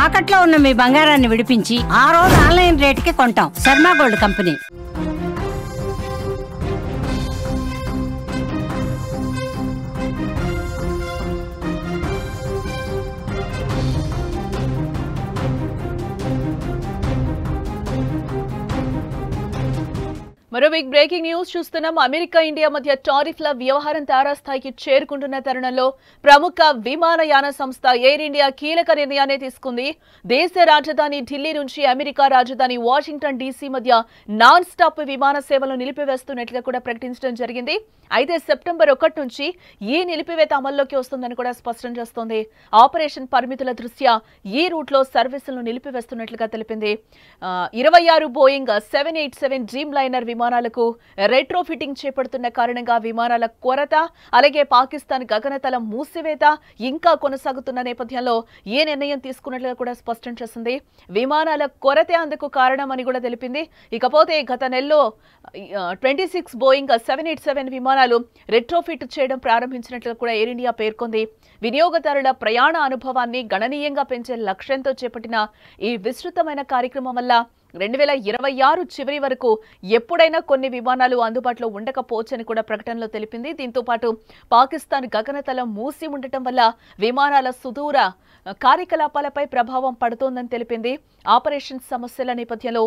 తాకట్లో ఉన్న మీ బంగారాన్ని విడిపించి ఆ రోజు ఆన్లైన్ రేటుకి కొంటాం. Sharma gold company. మరో బిగ్ బ్రేకింగ్ న్యూస్ చూస్తున్నాం. అమెరికా ఇండియా మధ్య టారిఫ్ల వ్యవహారం తారాస్థాయికి చేరుకుంటున్న తరుణంలో ప్రముఖ విమానయాన సంస్థ ఎయిర్ ఇండియా కీలక నిర్ణయాన్ని తీసుకుంది. దేశ రాజధాని ఢిల్లీ నుంచి అమెరికా రాజధాని వాషింగ్టన్ డీసీ మధ్య నాన్ స్టాప్ విమాన సేవలను నిలిపివేస్తున్నట్లుగా కూడా ప్రకటించడం జరిగింది. అయితే సెప్టెంబర్ 1 నుంచి ఈ నిలిపివేత అమల్లోకి వస్తుందని కూడా స్పష్టం చేస్తోంది. ఆపరేషన్ పరిమితుల దృష్ట్యా ఈ రూట్లో సర్వీసులను నిలిపివేస్తున్నట్లుగా తెలిపింది. 26 బోయింగ్ 787 డ్రీమ్ లైనర్ విమానాలకు రెట్రో ఫిట్టింగ్ చేపడుతున్న కారణంగా విమానాల కొరత, అలాగే పాకిస్తాన్ గగనతలం మూసివేత ఇంకా కొనసాగుతున్న నేపథ్యంలో ఈ నిర్ణయం తీసుకున్నట్లుగా కూడా స్పష్టం చేసింది. విమానాల కొరతే అందుకు కారణమని కూడా తెలిపింది. ఇకపోతే గత నెలలో 26 బోయింగ్ 787 విమానాలు రెట్రోఫిట్ చేయడం ప్రారంభించినట్లు కూడా ఎయిర్ ఇండియా పేర్కొంది. వినియోగదారుల ప్రయాణ అనుభవాన్ని గణనీయంగా పెంచే లక్ష్యంతో చేపట్టిన ఈ విస్తృతమైన కార్యక్రమం వల్ల 2026 చివరి వరకు ఎప్పుడైనా కొన్ని విమానాలు అందుబాటులో ఉండకపోవచ్చని కూడా ప్రకటనలో తెలిపింది. దీంతో పాటు పాకిస్తాన్ గగనతలం మూసి ఉండటం వల్ల విమానాల సుదూర కార్యకలాపాలపై ప్రభావం పడుతోందని తెలిపింది. ఆపరేషన్ సమస్యల నేపథ్యంలో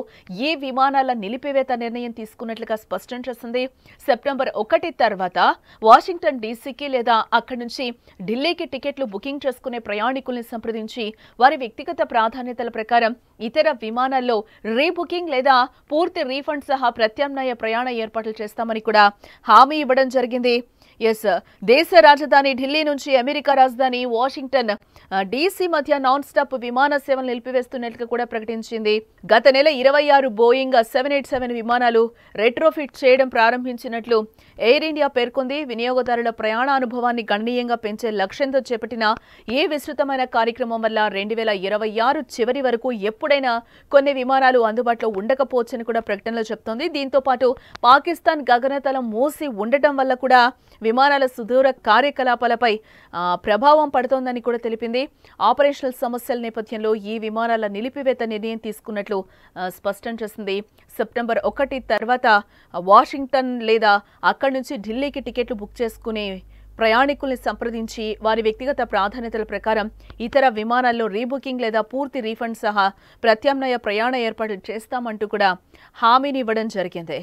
ఈ విమానాల నిలిపివేత నిర్ణయం తీసుకున్నట్లుగా స్పష్టం చేసింది. సెప్టెంబర్ 1 తర్వాత వాషింగ్టన్ డీసీకి లేదా అక్కడి నుంచి ఢిల్లీకి టికెట్లు బుకింగ్ చేసుకునే ప్రయాణికుల్ని సంప్రదించి వారి వ్యక్తిగత ప్రాధాన్యతల ప్రకారం ఇతర విమానాల్లో రీబుకింగ్ లేదా పూర్తి రీఫండ్ సహా ప్రత్యామ్నాయ ప్రయాణ ఏర్పాట్లు చేస్తామని కూడా హామీ ఇవ్వడం జరిగింది. దేశ రాజధాని ఢిల్లీ నుంచి అమెరికా రాజధాని వాషింగ్టన్ డీసీ మధ్య నాన్ స్టాప్ విమాన సేవలు నిలిపివేస్తున్నట్లు కూడా ప్రకటించింది. గత నెల 26 బోయింగ్ 787 విమానాలు రెట్రోఫిట్ చేయడం ప్రారంభించినట్లు ఎయిర్ ఇండియా పేర్కొంది. వినియోగదారుల ప్రయాణ అనుభవాన్ని గణనీయంగా పెంచే లక్ష్యంతో చేపట్టిన ఈ విస్తృతమైన కార్యక్రమం వల్ల 2026 చివరి వరకు ఎప్పుడైనా కొన్ని విమానాలు అందుబాటులో ఉండకపోవచ్చని కూడా ప్రకటనలో చెప్తోంది. దీంతో పాటు పాకిస్తాన్ గగనతలం మూసి ఉండటం వల్ల కూడా విమానాల సుదూర కార్యకలాపాలపై ప్రభావం పడుతోందని కూడా తెలిపింది. ఆపరేషనల్ సమస్యల నేపథ్యంలో ఈ విమానాల నిలిపివేత నిర్ణయం తీసుకున్నట్లు స్పష్టం చేసింది. సెప్టెంబర్ 1 తర్వాత వాషింగ్టన్ లేదా అక్కడి నుంచి ఢిల్లీకి టికెట్లు బుక్ చేసుకునే ప్రయాణికుల్ని సంప్రదించి వారి వ్యక్తిగత ప్రాధాన్యతల ప్రకారం ఇతర విమానాల్లో రీబుకింగ్ లేదా పూర్తి రీఫండ్ సహా ప్రత్యామ్నాయ ప్రయాణ ఏర్పాటు చేస్తామంటూ కూడా హామీని ఇవ్వడం జరిగింది.